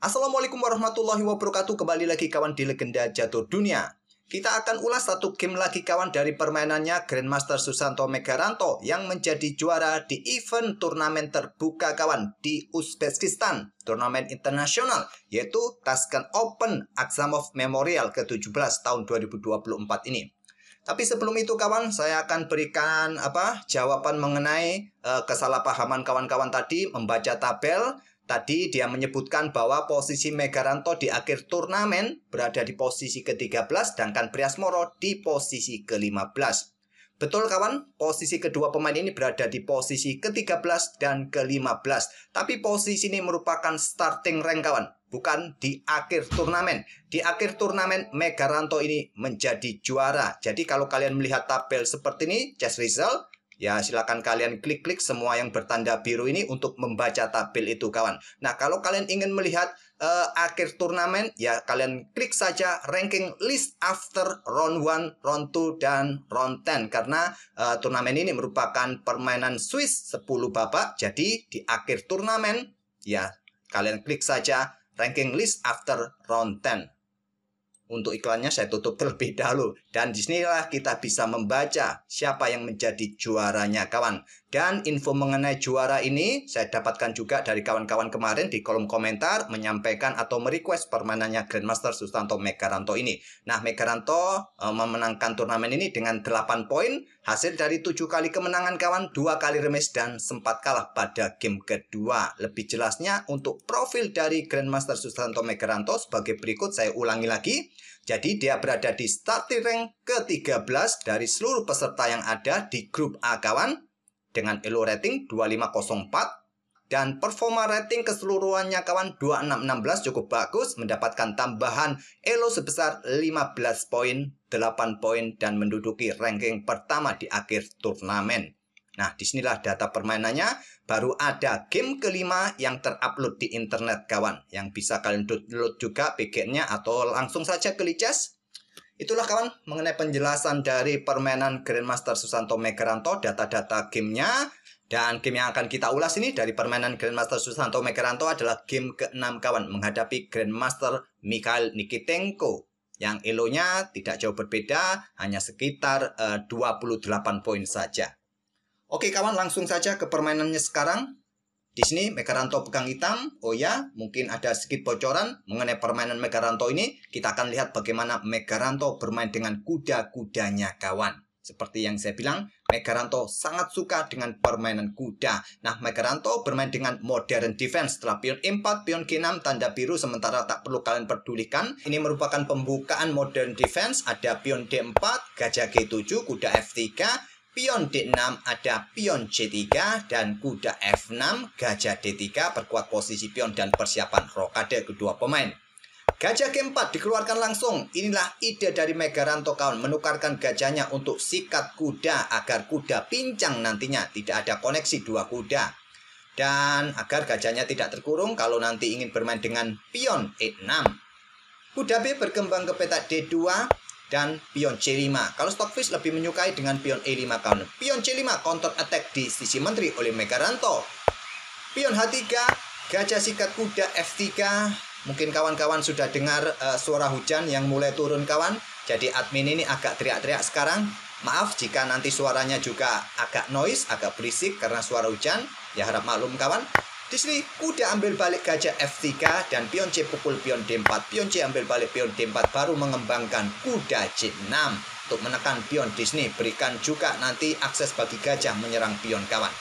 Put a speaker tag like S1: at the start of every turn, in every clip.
S1: Assalamualaikum warahmatullahi wabarakatuh. Kembali lagi kawan di Legenda Catur Dunia. Kita akan ulas satu game lagi kawan dari permainannya Grandmaster Susanto Megaranto yang menjadi juara di event turnamen terbuka kawan di Uzbekistan, turnamen internasional yaitu Tashkent Open Aksamov Memorial ke-17 tahun 2024 ini. Tapi sebelum itu kawan, saya akan berikan jawaban mengenai kesalahpahaman kawan-kawan tadi membaca tabel. Tadi dia menyebutkan bahwa posisi Megaranto di akhir turnamen berada di posisi ke-13 sedangkan Priasmoro di posisi ke-15. Betul kawan, posisi kedua pemain ini berada di posisi ke-13 dan ke-15. Tapi posisi ini merupakan starting rank kawan, bukan di akhir turnamen. Di akhir turnamen Megaranto ini menjadi juara. Jadi kalau kalian melihat tabel seperti ini, chess result, ya silakan kalian klik-klik semua yang bertanda biru ini untuk membaca tabel itu kawan. Nah kalau kalian ingin melihat akhir turnamen, ya kalian klik saja ranking list after round 1, round 2, dan round 10. Karena turnamen ini merupakan permainan Swiss 10 babak. Jadi di akhir turnamen, ya kalian klik saja ranking list after round 10. Untuk iklannya saya tutup terlebih dahulu. Dan disinilah kita bisa membaca siapa yang menjadi juaranya kawan. Dan info mengenai juara ini saya dapatkan juga dari kawan-kawan kemarin di kolom komentar menyampaikan atau merequest permainannya Grandmaster Susanto Megaranto ini. Nah Megaranto memenangkan turnamen ini dengan 8 poin. Hasil dari 7 kali kemenangan kawan, 2 kali remis dan sempat kalah pada game kedua. Lebih jelasnya untuk profil dari Grandmaster Susanto Megaranto sebagai berikut, saya ulangi lagi. Jadi dia berada di starting rank ke-13 dari seluruh peserta yang ada di grup A kawan, dengan elo rating 2504 dan performa rating keseluruhannya kawan 2616 cukup bagus, mendapatkan tambahan elo sebesar 15 poin, 8 poin dan menduduki ranking pertama di akhir turnamen. Nah, disinilah data permainannya. Baru ada game kelima yang terupload di internet kawan, yang bisa kalian download juga PG-nya atau langsung saja ke Lichess. Itulah kawan mengenai penjelasan dari permainan Grandmaster Susanto Megaranto, data-data gamenya. Dan game yang akan kita ulas ini dari permainan Grandmaster Susanto Megaranto adalah game ke-6 kawan, menghadapi Grandmaster Mikhail Nikitenko yang elonya tidak jauh berbeda, hanya sekitar 28 poin saja. Oke kawan, langsung saja ke permainannya sekarang. Di sini Megaranto pegang hitam. Oh ya, mungkin ada sedikit bocoran mengenai permainan Megaranto ini. Kita akan lihat bagaimana Megaranto bermain dengan kuda-kudanya kawan. Seperti yang saya bilang, Megaranto sangat suka dengan permainan kuda. Nah, Megaranto bermain dengan modern defense. Setelah pion E4, pion G6, tanda biru sementara tak perlu kalian pedulikan. Ini merupakan pembukaan modern defense. Ada pion D4, gajah G7, kuda F3. Pion D6 ada pion C3 dan kuda F6, gajah D3, perkuat posisi pion dan persiapan rokade kedua pemain. Gajah G4 dikeluarkan langsung. Inilah ide dari Megaranto kawan, menukarkan gajahnya untuk sikat kuda agar kuda pincang nantinya, tidak ada koneksi dua kuda. Dan agar gajahnya tidak terkurung kalau nanti ingin bermain dengan pion E6. Kuda B berkembang ke petak D2 dan pion C5. Kalau Stockfish lebih menyukai dengan pion E5 kawan. Pion C5 counter attack di sisi menteri oleh Megaranto. Pion H3, gajah sikat kuda F3. Mungkin kawan-kawan sudah dengar suara hujan yang mulai turun kawan. Jadi admin ini agak teriak-teriak sekarang. Maaf jika nanti suaranya juga agak noise, agak berisik karena suara hujan. Ya harap maklum kawan. Di sini kuda ambil balik gajah F3 dan pion C pukul pion D4. Pion C ambil balik pion D4 baru mengembangkan kuda C6 untuk menekan pion di sini. Berikan juga nanti akses bagi gajah menyerang pion kawan.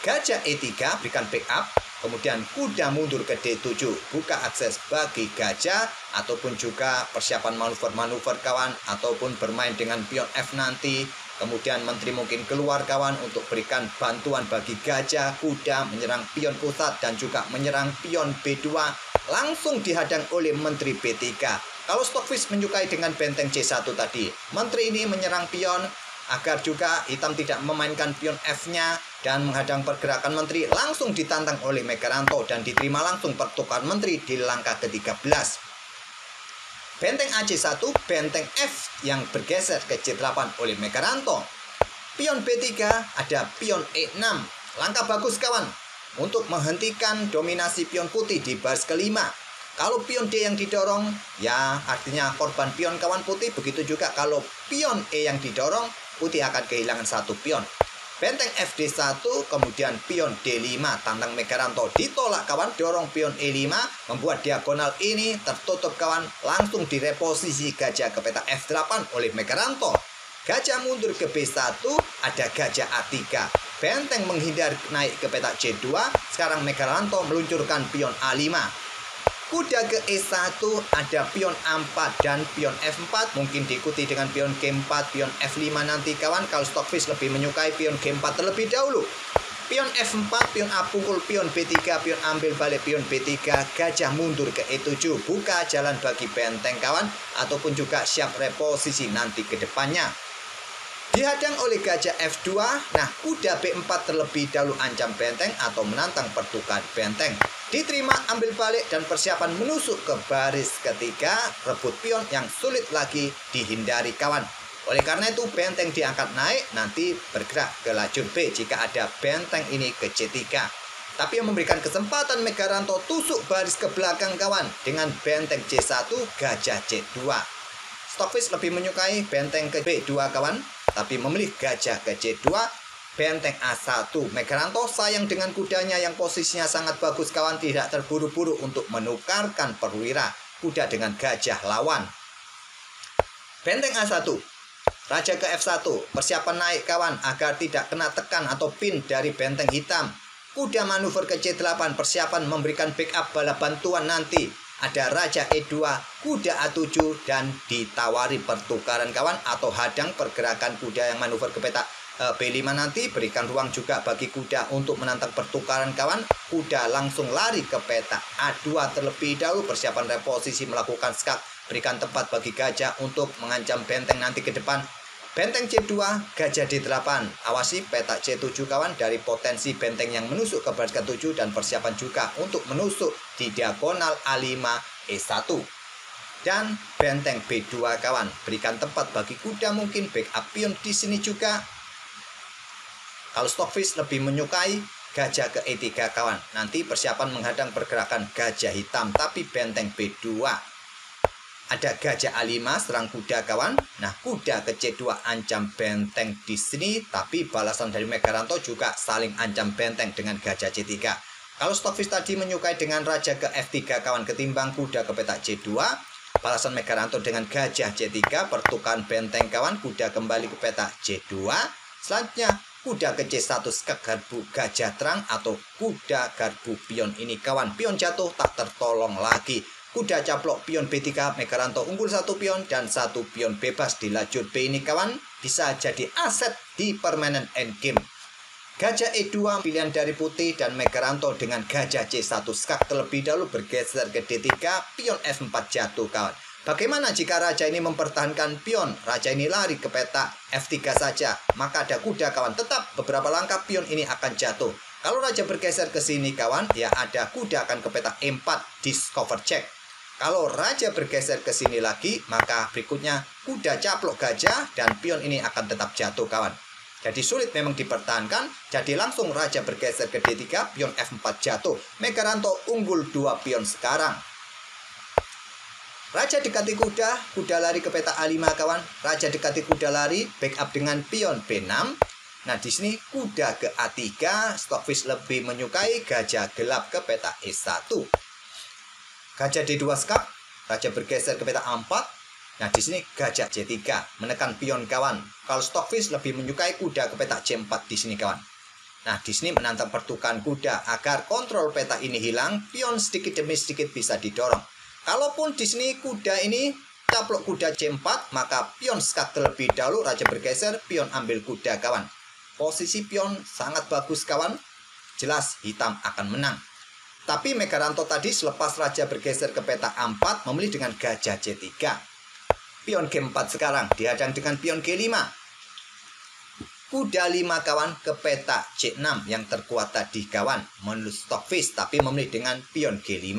S1: Gajah E3 berikan backup. Kemudian kuda mundur ke D7. Buka akses bagi gajah ataupun juga persiapan manuver-manuver kawan. Ataupun bermain dengan pion F nanti. Kemudian menteri mungkin keluar kawan untuk berikan bantuan bagi gajah, kuda, menyerang pion pusat dan juga menyerang pion B2. Langsung dihadang oleh menteri B3. Kalau Stockfish menyukai dengan benteng C1 tadi. Menteri ini menyerang pion agar juga hitam tidak memainkan pion F-nya dan menghadang pergerakan menteri. Langsung ditantang oleh Megaranto dan diterima langsung pertukaran menteri di langkah ke-13. Benteng AC1, benteng F yang bergeser ke C8 oleh Megaranto. Pion B3, ada pion E6. Langkah bagus kawan untuk menghentikan dominasi pion putih di baris kelima. Kalau pion D yang didorong, ya artinya korban pion kawan putih. Begitu juga kalau pion E yang didorong, putih akan kehilangan satu pion. Benteng FD1, kemudian pion D5, tantang Megaranto ditolak kawan. Dorong pion E5, membuat diagonal ini tertutup kawan. Langsung direposisi gajah ke peta F8 oleh Megaranto. Gajah mundur ke B1, ada gajah A3. Benteng menghindar naik ke peta C2. Sekarang Megaranto meluncurkan pion A5. Kuda ke E1, ada pion A4 dan pion F4. Mungkin diikuti dengan pion G4, pion F5 nanti kawan. Kalau Stockfish lebih menyukai pion G4 terlebih dahulu. Pion F4, pion A pukul, pion B3, pion ambil balik, pion B3. Gajah mundur ke E7. Buka jalan bagi benteng kawan. Ataupun juga siap reposisi nanti ke depannya. Dihadang oleh gajah F2. Nah, kuda B4 terlebih dahulu ancam benteng atau menantang pertukaran benteng. Diterima, ambil balik dan persiapan menusuk ke baris ketiga. Rebut pion yang sulit lagi dihindari kawan. Oleh karena itu benteng diangkat naik, nanti bergerak ke lajur B jika ada benteng ini ke C3. Tapi yang memberikan kesempatan Megaranto tusuk baris ke belakang kawan. Dengan benteng C1, gajah C2. Stockfish lebih menyukai benteng ke B2 kawan, tapi memilih gajah ke C2. Benteng A1. Megaranto sayang dengan kudanya yang posisinya sangat bagus kawan, tidak terburu-buru untuk menukarkan perwira kuda dengan gajah lawan. Benteng A1. Raja ke F1. Persiapan naik kawan agar tidak kena tekan atau pin dari benteng hitam. Kuda manuver ke C8. Persiapan memberikan backup bala bantuan nanti. Ada Raja E2, kuda A7 dan ditawari pertukaran kawan atau hadang pergerakan kuda yang manuver ke peta B5 nanti. Berikan ruang juga bagi kuda untuk menantang pertukaran kawan. Kuda langsung lari ke peta A2 terlebih dahulu. Persiapan reposisi melakukan skak. Berikan tempat bagi gajah untuk mengancam benteng nanti ke depan. Benteng C2, gajah D8. Awasi peta C7 kawan dari potensi benteng yang menusuk ke baris ke-7 dan persiapan juga untuk menusuk di diagonal A5 E1. Dan benteng B2 kawan. Berikan tempat bagi kuda mungkin backup pion di sini juga. Kalau Stockfish lebih menyukai gajah ke E3 kawan. Nanti persiapan menghadang pergerakan gajah hitam tapi benteng B2. Ada gajah A5 serang kuda kawan. Nah, kuda ke C2 ancam benteng di sini, tapi balasan dari Megaranto juga saling ancam benteng dengan gajah C3. Kalau Stockfish tadi menyukai dengan raja ke F3 kawan ketimbang kuda ke peta C2, balasan Megaranto dengan gajah C3, pertukaran benteng kawan, kuda kembali ke peta C2. Selanjutnya kuda ke C1 skak garbu gajah terang atau kuda garbu pion ini kawan. Pion jatuh tak tertolong lagi. Kuda caplok pion B3, Megaranto unggul satu pion dan satu pion bebas di lajur B ini kawan. Bisa jadi aset di permainan endgame. Gajah E2 pilihan dari putih dan Megaranto dengan gajah C1 skak terlebih dahulu bergeser ke D3, pion F4 jatuh kawan. Bagaimana jika raja ini mempertahankan pion? Raja ini lari ke peta F3 saja, maka ada kuda kawan. Tetap beberapa langkah pion ini akan jatuh. Kalau raja bergeser ke sini kawan, ya ada kuda akan ke peta E4, discover check. Kalau raja bergeser ke sini lagi, maka berikutnya kuda caplok gajah dan pion ini akan tetap jatuh kawan. Jadi sulit memang dipertahankan. Jadi langsung raja bergeser ke D3, pion F4 jatuh. Megaranto unggul 2 pion sekarang. Raja dekati kuda, kuda lari ke peta A5 kawan. Raja dekati kuda lari, backup dengan pion B6. Nah di sini kuda ke A3, Stockfish lebih menyukai gajah gelap ke peta E1. Gajah D2 skak, raja bergeser ke peta A4. Nah di sini gajah C3 menekan pion kawan. Kalau Stockfish lebih menyukai kuda ke peta C4 di sini kawan. Nah di sini menantang pertukaran kuda agar kontrol peta ini hilang. Pion sedikit demi sedikit bisa didorong. Kalaupun di sini kuda ini caplok kuda C4, maka pion skak terlebih dahulu, raja bergeser, pion ambil kuda kawan. Posisi pion sangat bagus kawan. Jelas hitam akan menang. Tapi Megaranto tadi selepas raja bergeser ke peta A4 memilih dengan gajah C3. Pion G4 sekarang dihadang dengan pion G5. Kuda 5 kawan ke peta C6 yang terkuat tadi kawan. Menurut Stockfish tapi memilih dengan pion G5.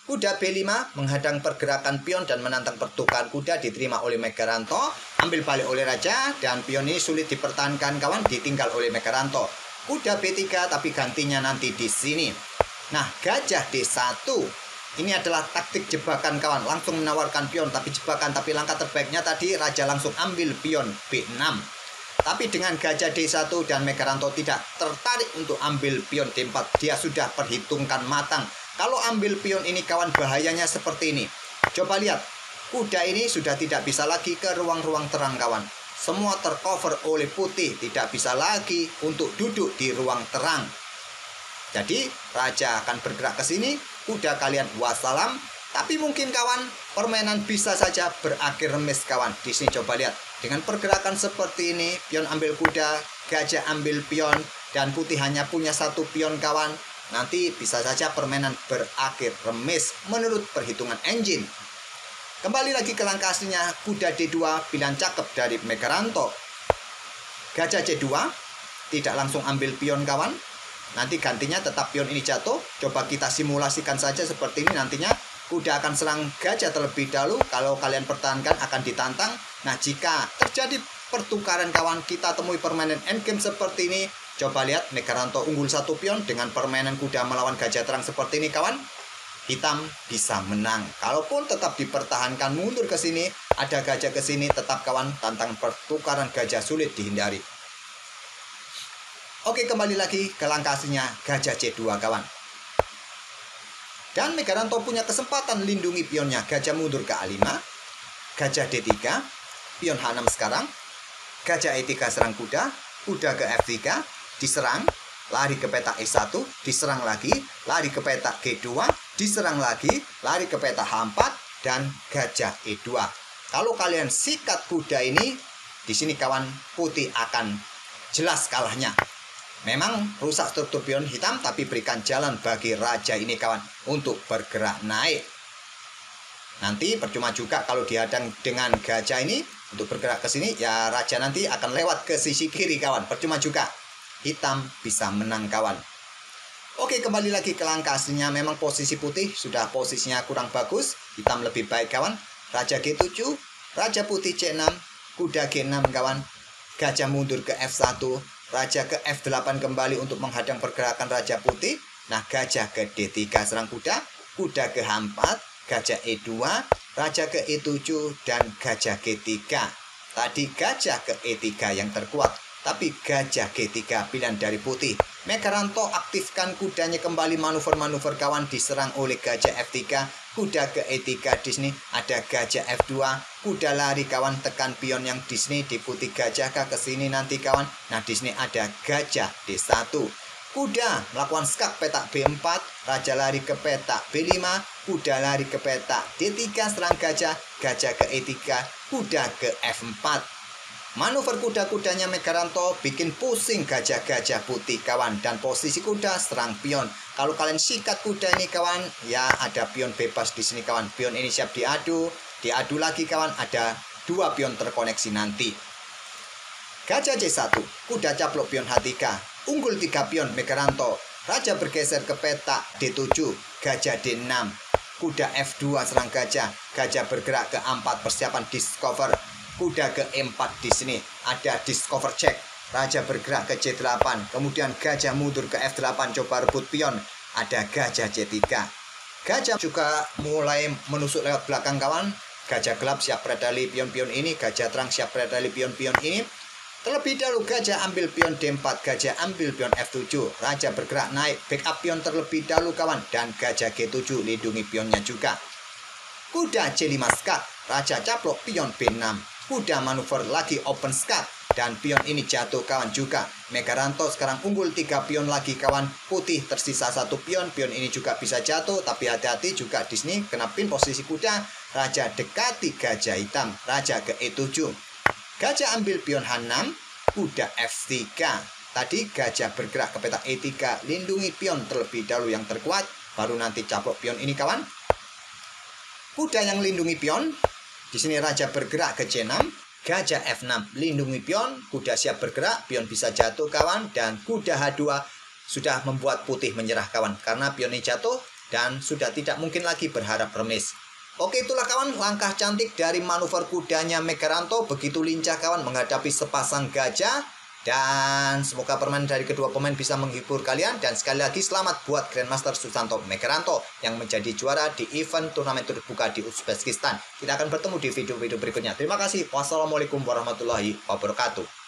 S1: Kuda B5 menghadang pergerakan pion dan menantang pertukaran kuda, diterima oleh Megaranto. Ambil balik oleh raja dan pion ini sulit dipertahankan kawan, ditinggal oleh Megaranto. Kuda B3 tapi gantinya nanti di sini. Nah, gajah D1. Ini adalah taktik jebakan kawan. Langsung menawarkan pion tapi jebakan. Tapi langkah terbaiknya tadi raja langsung ambil pion B6. Tapi dengan gajah D1 dan Megaranto tidak tertarik untuk ambil pion D4. Dia sudah perhitungkan matang. Kalau ambil pion ini kawan, bahayanya seperti ini. Coba lihat. Kuda ini sudah tidak bisa lagi ke ruang-ruang terang kawan. Semua tercover oleh putih. Tidak bisa lagi untuk duduk di ruang terang. Jadi raja akan bergerak ke sini. Kuda kalian wassalam. Tapi mungkin kawan, permainan bisa saja berakhir remis kawan. Di sini coba lihat. Dengan pergerakan seperti ini, pion ambil kuda, gajah ambil pion, dan putih hanya punya satu pion kawan. Nanti bisa saja permainan berakhir remis menurut perhitungan engine. Kembali lagi ke langkah aslinya, kuda D2, pilihan cakep dari Megaranto. Gajah C2, tidak langsung ambil pion kawan. Nanti gantinya tetap pion ini jatuh. Coba kita simulasikan saja seperti ini nantinya. Kuda akan serang gajah terlebih dahulu. Kalau kalian pertahankan akan ditantang. Nah, jika terjadi pertukaran kawan, kita temui permainan endgame seperti ini. Coba lihat, Megaranto unggul satu pion dengan permainan kuda melawan gajah terang seperti ini kawan. Hitam bisa menang. Kalaupun tetap dipertahankan mundur ke sini, ada gajah ke sini, tetap kawan, tantangan pertukaran gajah sulit dihindari. Oke, kembali lagi ke langkah aslinya gajah C2 kawan. Dan Megaranto punya kesempatan lindungi pionnya. Gajah mundur ke A5. Gajah D3. Pion H6 sekarang. Gajah E3 serang kuda. Kuda ke F3. Diserang. Lari ke petak E1. Diserang lagi. Lari ke petak G2. Diserang lagi. Lari ke petak H4. Dan gajah E2. Kalau kalian sikat kuda ini, di sini kawan, putih akan jelas kalahnya. Memang rusak struktur pion hitam, tapi berikan jalan bagi raja ini kawan untuk bergerak naik. Nanti percuma juga kalau dihadang dengan gajah ini untuk bergerak ke sini, ya raja nanti akan lewat ke sisi kiri kawan. Percuma juga. Hitam bisa menang kawan. Oke, kembali lagi ke langkah aslinya. Memang posisi putih sudah posisinya kurang bagus. Hitam lebih baik kawan. Raja G7, raja putih C6, kuda G6 kawan. Gajah mundur ke F1. Raja ke F8 kembali untuk menghadang pergerakan raja putih. Nah, gajah ke D3 serang kuda. Kuda ke H4. Gajah E2. Raja ke E7. Dan gajah G3. Tadi gajah ke E3 yang terkuat. Tapi gajah G3 pilihan dari putih. Megaranto aktifkan kudanya kembali manuver-manuver kawan, diserang oleh gajah F3. Kuda ke E3 di sini ada gajah F2. Kuda lari kawan, tekan pion yang di sini di putih gajah ke sini nanti kawan. Nah, di sini ada gajah D1. Kuda melakukan skak petak B4, raja lari ke petak B5, kuda lari ke petak D3 serang gajah, gajah ke E3, kuda ke F4. Manuver kuda-kudanya Megaranto bikin pusing gajah-gajah putih kawan. Dan posisi kuda serang pion. Kalau kalian sikat kuda ini kawan, ya ada pion bebas di sini kawan. Pion ini siap diadu. Diadu lagi kawan, ada dua pion terkoneksi nanti. Gajah C1, kuda caplok pion H3. Unggul 3 pion Megaranto. Raja bergeser ke petak D7. Gajah D6. Kuda F2 serang gajah. Gajah bergerak ke A4 persiapan discover. Kuda ke E4 di sini ada discover check. Raja bergerak ke C8. Kemudian gajah mundur ke F8 coba rebut pion. Ada gajah C3. Gajah juga mulai menusuk lewat belakang kawan. Gajah gelap siap predali pion-pion ini. Gajah terang siap predali pion-pion ini. Terlebih dahulu gajah ambil pion D4. Gajah ambil pion F7. Raja bergerak naik. Backup pion terlebih dahulu kawan. Dan gajah G7 lindungi pionnya juga. Kuda C5 skak. Raja caplok pion B6. Kuda manuver lagi open skat. Dan pion ini jatuh kawan juga. Megaranto sekarang unggul 3 pion lagi kawan. Putih tersisa 1 pion. Pion ini juga bisa jatuh. Tapi hati-hati juga di sini. Kena pin posisi kuda. Raja dekati gajah hitam. Raja ke E7. Gajah ambil pion H6. Kuda F3. Tadi gajah bergerak ke petak E3. Lindungi pion terlebih dahulu yang terkuat. Baru nanti caplok pion ini kawan. Kuda yang lindungi pion. Di sini raja bergerak ke C6, gajah F6 lindungi pion, kuda siap bergerak, pion bisa jatuh kawan, dan kuda H2 sudah membuat putih menyerah kawan karena pion ini jatuh dan sudah tidak mungkin lagi berharap remis. Oke, itulah kawan langkah cantik dari manuver kudanya Megaranto, begitu lincah kawan menghadapi sepasang gajah. Dan semoga permainan dari kedua pemain bisa menghibur kalian. Dan sekali lagi selamat buat Grandmaster Susanto Megaranto yang menjadi juara di event turnamen terbuka di Uzbekistan. Kita akan bertemu di video-video berikutnya. Terima kasih. Wassalamualaikum warahmatullahi wabarakatuh.